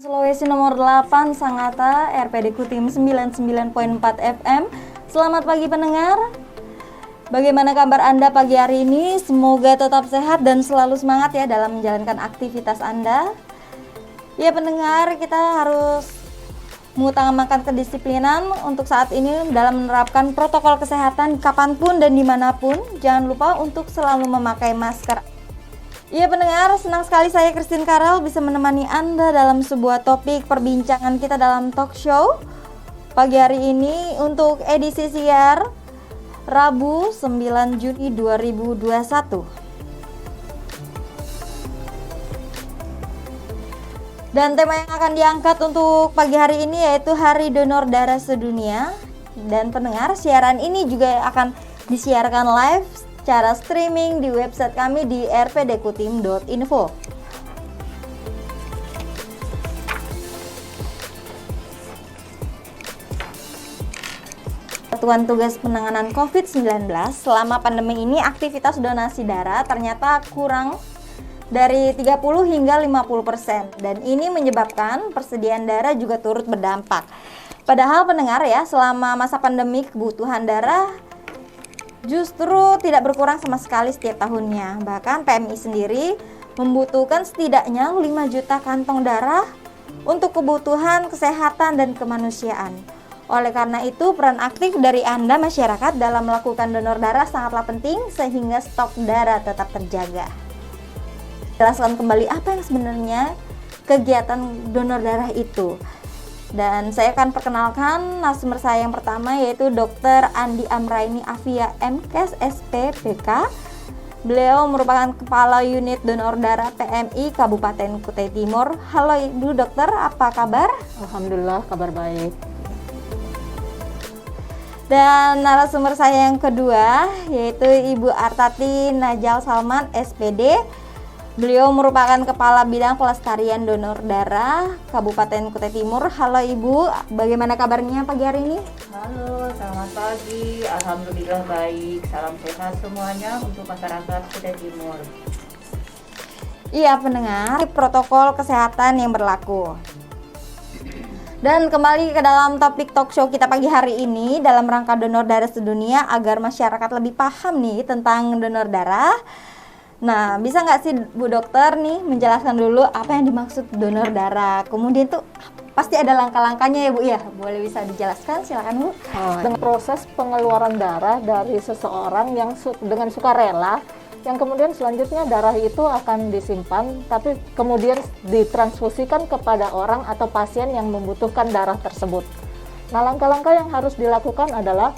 Sulawesi nomor 8 Sangatta, RPD Kutim 99.4 FM. Selamat pagi pendengar. Bagaimana kabar Anda pagi hari ini? Semoga tetap sehat dan selalu semangat ya dalam menjalankan aktivitas Anda. Ya pendengar, kita harus mengutamakan kedisiplinan untuk saat ini dalam menerapkan protokol kesehatan kapanpun dan dimanapun. Jangan lupa untuk selalu memakai masker. Iya pendengar, senang sekali saya Christine Karel bisa menemani Anda dalam sebuah topik perbincangan kita dalam talk show pagi hari ini untuk edisi siar Rabu 9 Juni 2021. Dan tema yang akan diangkat untuk pagi hari ini yaitu Hari Donor Darah Sedunia. Dan pendengar, siaran ini juga akan disiarkan live secara streaming di website kami di rpdkutim.info. Satuan Tugas Penanganan COVID-19, selama pandemi ini aktivitas donasi darah ternyata kurang dari 30 hingga 50%, dan ini menyebabkan persediaan darah juga turut berdampak. Padahal pendengar ya, selama masa pandemi kebutuhan darah justru tidak berkurang sama sekali setiap tahunnya. Bahkan PMI sendiri membutuhkan setidaknya 5 juta kantong darah untuk kebutuhan kesehatan dan kemanusiaan. Oleh karena itu, peran aktif dari Anda masyarakat dalam melakukan donor darah sangatlah penting sehingga stok darah tetap terjaga. Jelaskan kembali apa yang sebenarnya kegiatan donor darah itu. Dan saya akan perkenalkan narasumber saya yang pertama yaitu Dr. Andi Amraini Afia MKes SPPK. Beliau merupakan Kepala Unit Donor Darah PMI Kabupaten Kutai Timur. Halo Ibu Dokter, apa kabar? Alhamdulillah, kabar baik. Dan narasumber saya yang kedua yaitu Ibu Artati Najal Salman SPD. Beliau merupakan Kepala Bidang Pelestarian Donor Darah Kabupaten Kutai Timur. Halo Ibu, bagaimana kabarnya pagi hari ini? Halo, selamat pagi. Alhamdulillah baik. Salam sehat semuanya untuk masyarakat Kutai Timur. Iya pendengar, protokol kesehatan yang berlaku. Dan kembali ke dalam topik talk show kita pagi hari ini dalam rangka donor darah sedunia agar masyarakat lebih paham nih tentang donor darah. Nah, bisa nggak sih Bu Dokter nih menjelaskan dulu apa yang dimaksud donor darah? Kemudian tuh pasti ada langkah-langkahnya ya Bu ya? Boleh bisa dijelaskan, silakan Bu. Dengan proses pengeluaran darah dari seseorang yang dengan sukarela, yang kemudian selanjutnya darah itu akan disimpan, tapi kemudian ditransfusikan kepada orang atau pasien yang membutuhkan darah tersebut. Nah, langkah-langkah yang harus dilakukan adalah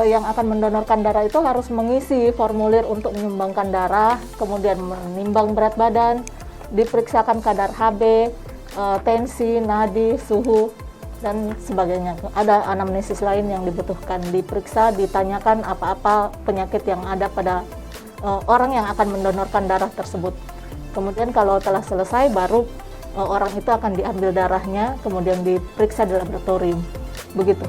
yang akan mendonorkan darah itu harus mengisi formulir untuk menyumbangkan darah, kemudian menimbang berat badan, diperiksakan kadar Hb, tensi, nadi, suhu, dan sebagainya. Ada anamnesis lain yang dibutuhkan, diperiksa, ditanyakan apa-apa penyakit yang ada pada orang yang akan mendonorkan darah tersebut. Kemudian kalau telah selesai, baru orang itu akan diambil darahnya, kemudian diperiksa di laboratorium. Begitu.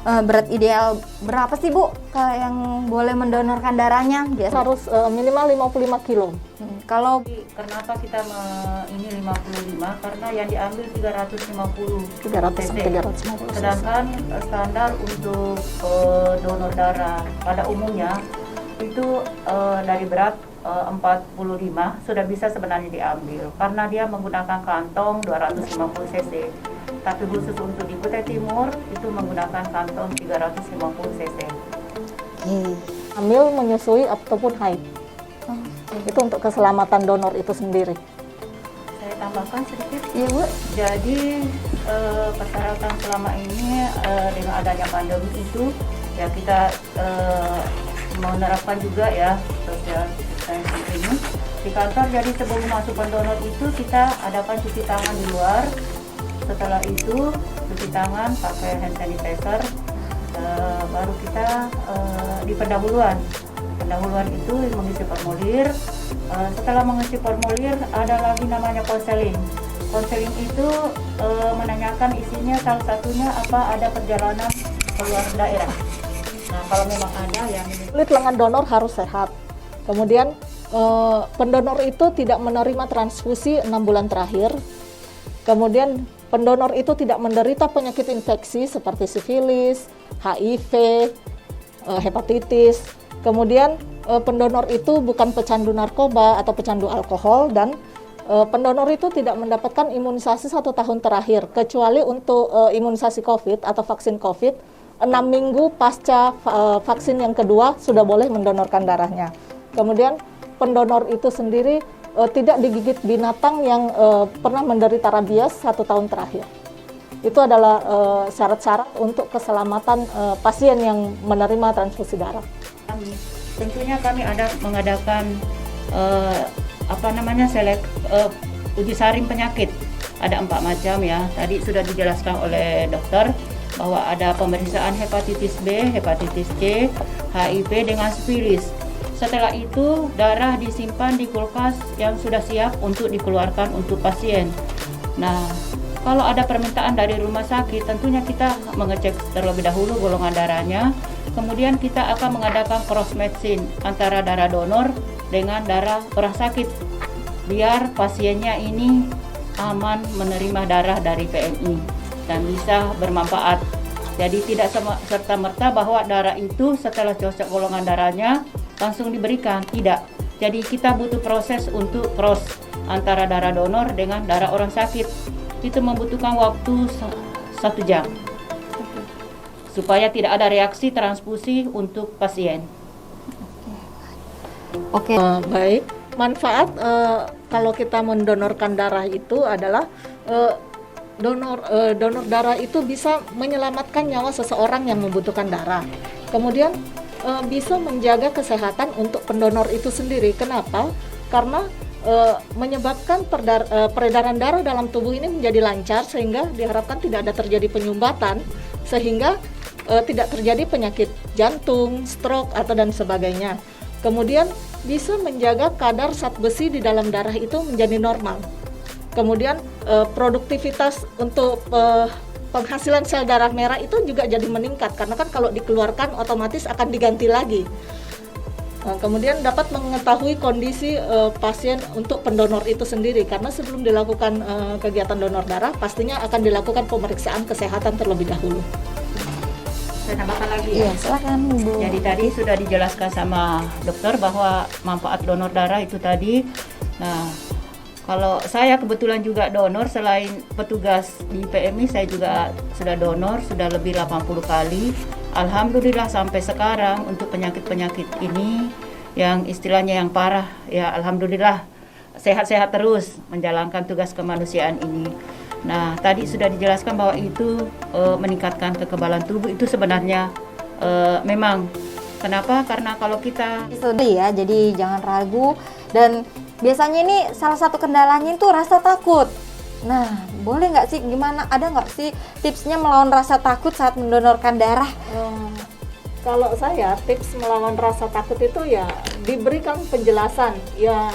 Berat ideal berapa sih Bu yang boleh mendonorkan darahnya? Biasa harus minimal 55 kilo. Kalau kenapa kita ini 55? Karena yang diambil 350 350. Sedangkan standar untuk donor darah pada umumnya itu dari berat 45 sudah bisa sebenarnya diambil karena dia menggunakan kantong 250 cc. Tapi khusus untuk di Kutai Timur itu menggunakan kantong 350 cc. Hamil, menyusui ataupun haid. Itu untuk keselamatan donor itu sendiri. Saya tambahkan sedikit. Iya Bu. Jadi persyaratan selama ini dengan adanya pandemi itu ya kita menerapkan juga ya social distancing ini di kantor. Jadi sebelum masuk pendonor itu kita adakan cuci tangan di luar. Setelah itu cuci tangan pakai hand sanitizer, baru kita di pendahuluan itu mengisi formulir. Setelah mengisi formulir ada lagi namanya konseling. Konseling itu menanyakan isinya, salah satunya apa ada perjalanan keluar daerah. Nah kalau memang ada yang kulit lengan donor harus sehat. Kemudian pendonor itu tidak menerima transfusi 6 bulan terakhir. Kemudian pendonor itu tidak menderita penyakit infeksi seperti sifilis, HIV, hepatitis. Kemudian pendonor itu bukan pecandu narkoba atau pecandu alkohol, dan pendonor itu tidak mendapatkan imunisasi 1 tahun terakhir, kecuali untuk imunisasi COVID atau vaksin COVID, 6 minggu pasca vaksin yang kedua sudah boleh mendonorkan darahnya. Kemudian pendonor itu sendiri tidak digigit binatang yang pernah menderita rabies 1 tahun terakhir. Itu adalah syarat-syarat untuk keselamatan pasien yang menerima transfusi darah. Tentunya kami ada mengadakan uji saring penyakit. Ada 4 macam ya. Tadi sudah dijelaskan oleh dokter bahwa ada pemeriksaan hepatitis B, hepatitis C, HIV dengan sifilis. Setelah itu darah disimpan di kulkas yang sudah siap untuk dikeluarkan untuk pasien. Nah, kalau ada permintaan dari rumah sakit, tentunya kita mengecek terlebih dahulu golongan darahnya. Kemudian kita akan mengadakan cross matching antara darah donor dengan darah orang sakit, biar pasiennya ini aman menerima darah dari PMI dan bisa bermanfaat. Jadi tidak serta-merta bahwa darah itu setelah cocok golongan darahnya langsung diberikan, tidak. Jadi kita butuh proses untuk cross antara darah donor dengan darah orang sakit. Itu membutuhkan waktu 1 jam supaya tidak ada reaksi transfusi untuk pasien. Oke. Baik, manfaat kalau kita mendonorkan darah itu adalah donor darah itu bisa menyelamatkan nyawa seseorang yang membutuhkan darah. Kemudian bisa menjaga kesehatan untuk pendonor itu sendiri. Kenapa? Karena menyebabkan peredaran darah dalam tubuh ini menjadi lancar, sehingga diharapkan tidak ada terjadi penyumbatan, sehingga tidak terjadi penyakit jantung, stroke atau dan sebagainya. Kemudian bisa menjaga kadar zat besi di dalam darah itu menjadi normal. Kemudian produktivitas untuk penghasilan sel darah merah itu juga jadi meningkat, karena kan kalau dikeluarkan otomatis akan diganti lagi. Kemudian dapat mengetahui kondisi pasien untuk pendonor itu sendiri, karena sebelum dilakukan kegiatan donor darah pastinya akan dilakukan pemeriksaan kesehatan terlebih dahulu. Saya tambahkan lagi Iya, silakan Bu. Jadi tadi sudah dijelaskan sama dokter bahwa manfaat donor darah itu tadi. Nah, kalau saya kebetulan juga donor, selain petugas di PMI saya juga sudah donor, sudah lebih 80 kali. Alhamdulillah sampai sekarang untuk penyakit-penyakit ini yang istilahnya yang parah, ya alhamdulillah sehat-sehat terus menjalankan tugas kemanusiaan ini. Nah, tadi sudah dijelaskan bahwa itu meningkatkan kekebalan tubuh, itu sebenarnya memang. Kenapa? Karena kalau kita Ya, jadi jangan ragu, dan biasanya ini salah satu kendalanya itu rasa takut. Nah, boleh nggak sih, gimana, ada nggak sih tipsnya melawan rasa takut saat mendonorkan darah? Kalau saya, tips melawan rasa takut itu ya diberikan penjelasan. Ya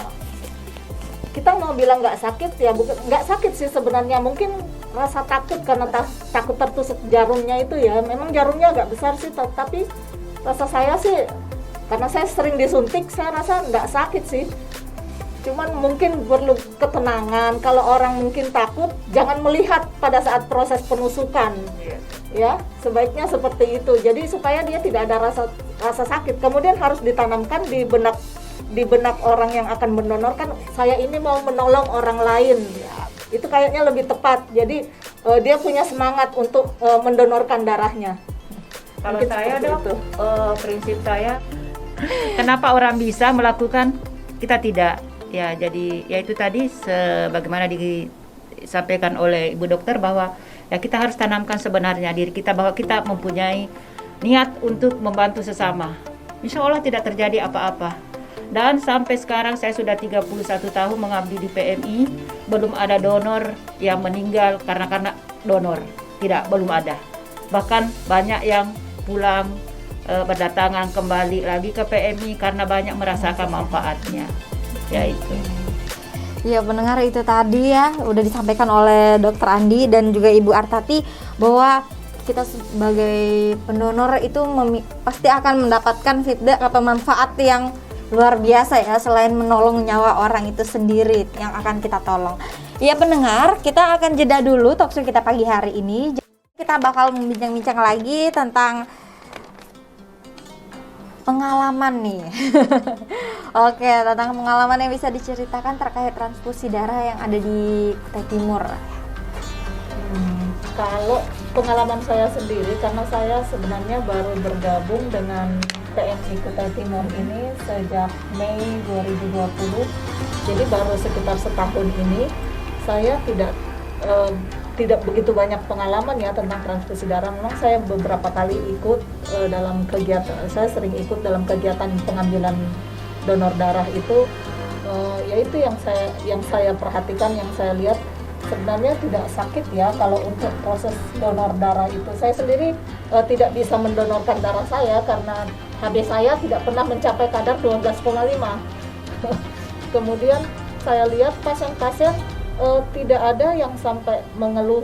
kita mau bilang nggak sakit, ya bukan nggak sakit sih sebenarnya. Mungkin rasa takut karena takut tertusuk jarumnya itu ya. Memang jarumnya agak besar sih, tapi rasa saya sih, karena saya sering disuntik, saya rasa nggak sakit sih. Cuman mungkin perlu ketenangan. Kalau orang mungkin takut, jangan melihat pada saat proses penusukan. Ya, sebaiknya seperti itu. Jadi supaya dia tidak ada rasa sakit. Kemudian harus ditanamkan di benak orang yang akan mendonorkan, saya ini mau menolong orang lain. Itu kayaknya lebih tepat. Jadi dia punya semangat untuk mendonorkan darahnya. Kalau saya dok, prinsip saya, kenapa orang bisa melakukan, kita tidak. Ya, jadi ya itu tadi sebagaimana disampaikan oleh Ibu Dokter bahwa ya kita harus tanamkan sebenarnya diri kita bahwa kita mempunyai niat untuk membantu sesama. Insya Allah tidak terjadi apa-apa. Dan sampai sekarang saya sudah 31 tahun mengabdi di PMI, belum ada donor yang meninggal karena donor. Tidak, belum ada. Bahkan banyak yang pulang berdatangan kembali lagi ke PMI karena banyak merasakan manfaatnya. Ya itu. Ya, pendengar, itu tadi ya udah disampaikan oleh Dr. Andi dan juga Ibu Artati bahwa kita sebagai pendonor itu pasti akan mendapatkan feedback atau manfaat yang luar biasa ya, selain menolong nyawa orang itu sendiri yang akan kita tolong. Ya pendengar, kita akan jeda dulu talkshow kita pagi hari ini. Kita bakal membincang-bincang lagi tentang pengalaman nih. Oke, tentang pengalaman yang bisa diceritakan terkait transfusi darah yang ada di Kutai Timur. Kalau pengalaman saya sendiri, karena saya sebenarnya baru bergabung dengan PMI Kutai Timur ini sejak Mei 2020, jadi baru sekitar setahun ini. Saya tidak begitu banyak pengalaman ya tentang transfusi darah. Memang saya beberapa kali ikut dalam kegiatan, saya sering ikut dalam kegiatan pengambilan donor darah itu, yaitu yang saya perhatikan, yang saya lihat sebenarnya tidak sakit ya kalau untuk proses donor darah itu. Saya sendiri tidak bisa mendonorkan darah saya karena HB saya tidak pernah mencapai kadar 12,5. Kemudian saya lihat pasien-pasien tidak ada yang sampai mengeluh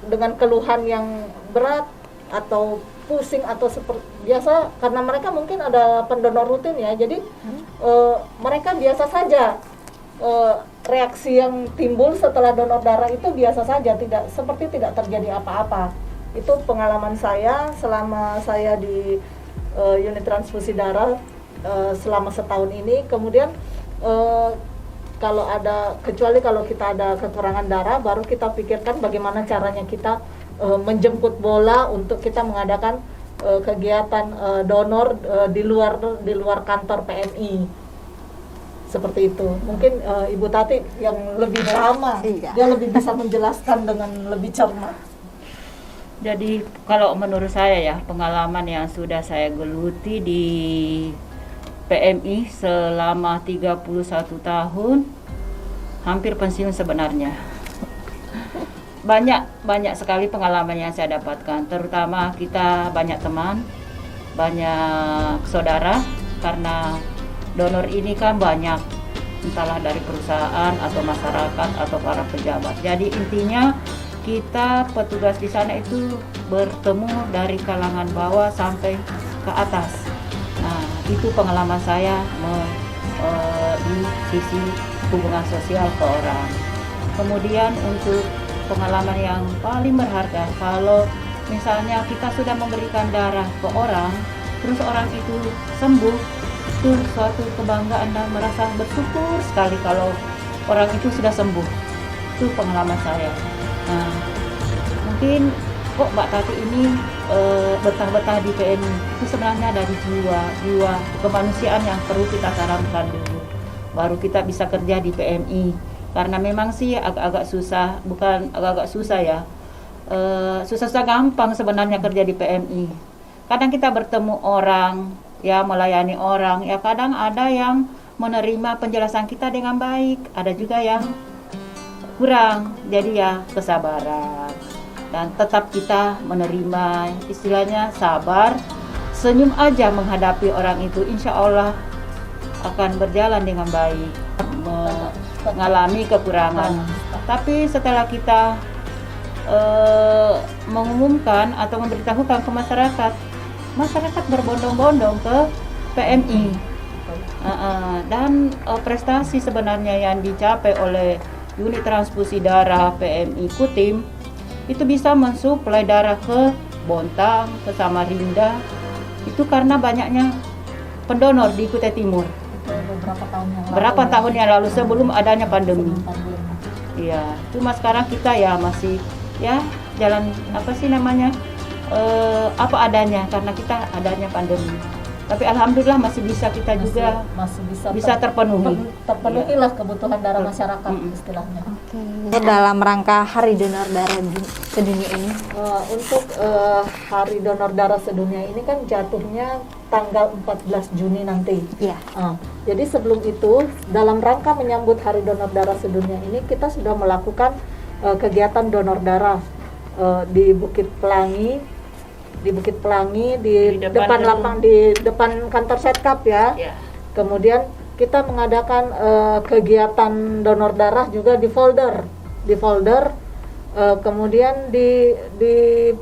dengan keluhan yang berat atau pusing atau seperti biasa, karena mereka mungkin ada pendonor rutin ya, jadi mereka biasa saja. Reaksi yang timbul setelah donor darah itu biasa saja, tidak terjadi apa-apa. Itu pengalaman saya selama saya di unit transfusi darah selama setahun ini. Kemudian kecuali kalau kita ada kekurangan darah, baru kita pikirkan bagaimana caranya kita menjemput bola untuk kita mengadakan kegiatan donor di luar kantor PMI. Seperti itu. Mungkin Ibu Tati yang lebih lama, dia lebih bisa menjelaskan dengan lebih cermat. Jadi kalau menurut saya ya, pengalaman yang sudah saya geluti di PMI selama 31 tahun, hampir pensiun sebenarnya. Banyak sekali pengalaman yang saya dapatkan, terutama kita banyak teman, banyak saudara, karena donor ini kan banyak, entahlah dari perusahaan atau masyarakat atau para pejabat. Jadi intinya kita petugas di sana itu bertemu dari kalangan bawah sampai ke atas. Nah, itu pengalaman saya di sisi hubungan sosial ke orang. Kemudian untuk pengalaman yang paling berharga, kalau misalnya kita sudah memberikan darah ke orang, terus orang itu sembuh, itu suatu kebanggaan dan merasa bersyukur sekali kalau orang itu sudah sembuh. Itu pengalaman saya. Nah, mungkin kok Mbak Tati ini betah-betah di PMI, itu sebenarnya dari jiwa kemanusiaan yang perlu kita tanamkan dulu, baru kita bisa kerja di PMI. Karena memang sih agak-agak susah, bukan agak-agak susah ya, susah-susah gampang sebenarnya kerja di PMI. Kadang kita bertemu orang, ya melayani orang, ya kadang ada yang menerima penjelasan kita dengan baik, ada juga yang kurang. Jadi ya kesabaran dan tetap kita menerima, istilahnya sabar, senyum aja menghadapi orang itu, insya Allah akan berjalan dengan baik. Mengalami kekurangan, tapi setelah kita mengumumkan atau memberitahukan ke masyarakat berbondong-bondong ke PMI. Dan prestasi sebenarnya yang dicapai oleh unit transfusi darah PMI Kutim itu bisa mensuplai darah ke Bontang, ke Samarinda, itu karena banyaknya pendonor di Kutai Timur. Berapa tahun yang lalu sebelum adanya pandemi. Iya, cuma sekarang kita ya masih ya jalan apa adanya, karena kita adanya pandemi. Tapi alhamdulillah masih bisa kita juga bisa terpenuhi. Terpenuhilah kebutuhan darah masyarakat istilahnya. Oke. Dalam rangka Hari Donor Darah Sedunia ini, untuk Hari Donor Darah Sedunia ini kan jatuhnya tanggal 14 Juni nanti. Iya. Jadi sebelum itu, dalam rangka menyambut Hari Donor Darah Sedunia ini, kita sudah melakukan kegiatan donor darah di Bukit Pelangi, di depan kantor Setkap ya. Yeah. Kemudian kita mengadakan kegiatan donor darah juga di folder, kemudian di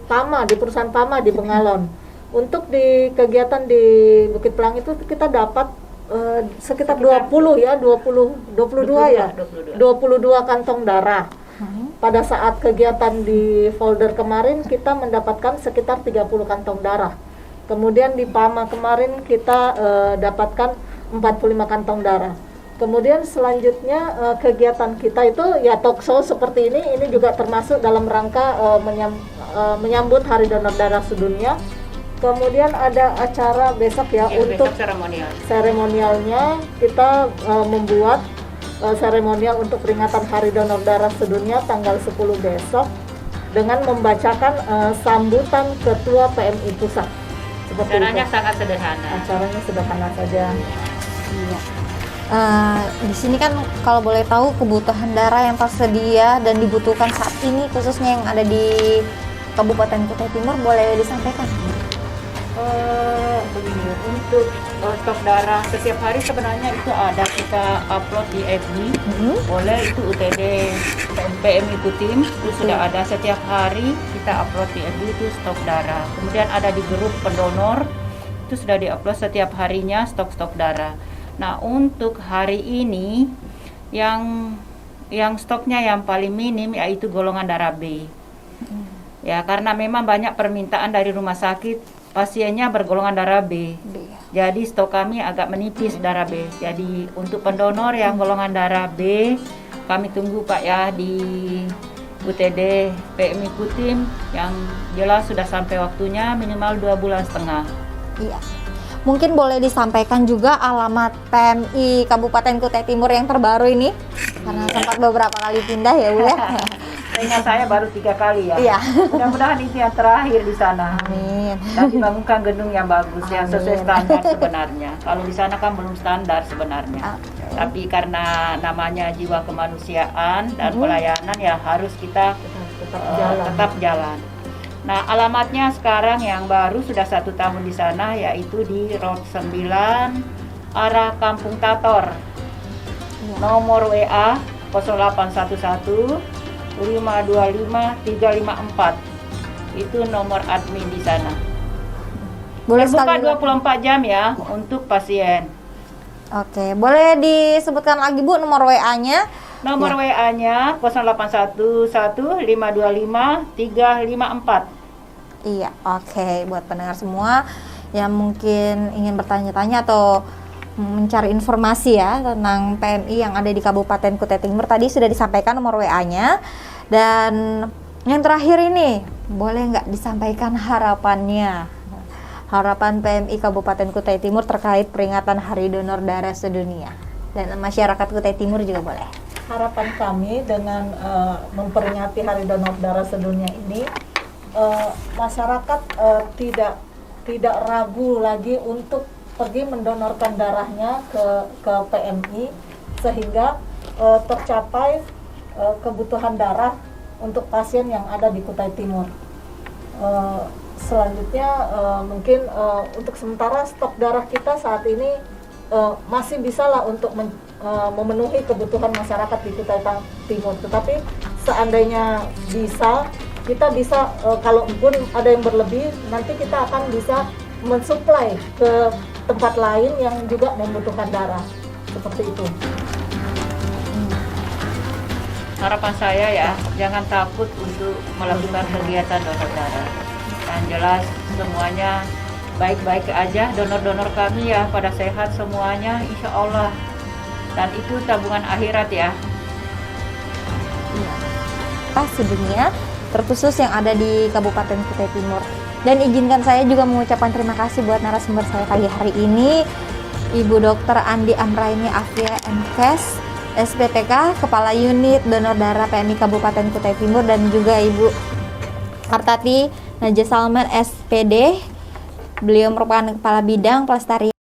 PAMA, di perusahaan PAMA di Bengalon. Untuk di kegiatan di Bukit Pelangi itu kita dapat sekitar 22 kantong darah. Pada saat kegiatan di folder kemarin kita mendapatkan sekitar 30 kantong darah. Kemudian di PAMA kemarin kita dapatkan 45 kantong darah. Kemudian selanjutnya kegiatan kita itu ya talk show seperti ini juga termasuk dalam rangka menyambut Hari Donor Darah Sedunia. Kemudian ada acara besok ya, untuk seremonialnya kita membuat seremonial untuk peringatan Hari Donor Darah Sedunia tanggal 10 besok dengan membacakan sambutan Ketua PMI Pusat. Acaranya sangat sederhana. Acaranya sederhana saja. Iya. Di sini kan kalau boleh tahu kebutuhan darah yang tersedia dan dibutuhkan saat ini khususnya yang ada di Kabupaten Kutai Timur boleh disampaikan? Begini, untuk stok darah setiap hari sebenarnya itu ada kita upload di FB, oleh itu UTD PMI Kutim itu sudah ada setiap hari kita upload di FB itu stok darah. Kemudian ada di grup pendonor itu sudah diupload setiap harinya stok darah. Nah untuk hari ini yang stoknya yang paling minim yaitu golongan darah B. Ya karena memang banyak permintaan dari rumah sakit pasiennya bergolongan darah B. Jadi stok kami agak menipis darah B. Jadi untuk pendonor yang golongan darah B, kami tunggu Pak ya di UTD PMI Kutim yang jelas sudah sampai waktunya minimal 2,5 bulan. Iya. Mungkin boleh disampaikan juga alamat PMI Kabupaten Kutai Timur yang terbaru ini, karena sempat beberapa kali pindah ya Bu ya. Ingat saya baru 3 kali ya. Iya. Mudah-mudahan itu yang terakhir di sana. Amin. Dan dibangunkan gedung yang bagus yang sesuai Amin. standar sebenarnya. Kalau di sana kan belum standar sebenarnya. Okay. Tapi karena namanya jiwa kemanusiaan dan pelayanan ya harus kita tetap jalan. Nah alamatnya sekarang yang baru sudah 1 tahun di sana yaitu di Road 9 arah Kampung Tator. Nomor WA 0811 525 354 itu nomor admin di sana. Boleh Terbuka sekali 24 jam ya untuk pasien. Oke, boleh disebutkan lagi Bu nomor WA-nya? Nomor WA-nya 0811 525 354. Iya, oke. Buat pendengar semua yang mungkin ingin bertanya-tanya atau mencari informasi ya tentang PMI yang ada di Kabupaten Kutai Timur, tadi sudah disampaikan nomor WA-nya. Dan yang terakhir ini, boleh nggak disampaikan harapannya? Harapan PMI Kabupaten Kutai Timur terkait peringatan Hari Donor Darah Sedunia, dan masyarakat Kutai Timur juga boleh. Harapan kami dengan memperingati Hari Donor Darah Sedunia ini, masyarakat tidak ragu lagi untuk pergi mendonorkan darahnya ke PMI sehingga tercapai kebutuhan darah untuk pasien yang ada di Kutai Timur. Selanjutnya mungkin untuk sementara stok darah kita saat ini masih bisa lah untuk memenuhi kebutuhan masyarakat di Kutai Timur. Tetapi seandainya bisa, kita bisa kalaupun ada yang berlebih, nanti kita akan bisa mensuplai ke tempat lain yang juga membutuhkan darah, seperti itu. Harapan saya ya, jangan takut untuk melakukan kegiatan donor darah. Yang jelas semuanya baik-baik aja, donor-donor kami ya pada sehat semuanya, insya Allah. Dan itu tabungan akhirat ya. Darah Sedunia terkhusus yang ada di Kabupaten Kutai Timur. Dan izinkan saya juga mengucapkan terima kasih buat narasumber saya pagi hari ini, Ibu Dr. Andi Amraini Afia MKes, SPTK, Kepala Unit Donor Darah PMI Kabupaten Kutai Timur, dan juga Ibu Kartati Naja Salman SPD. Beliau merupakan Kepala Bidang Pelestarian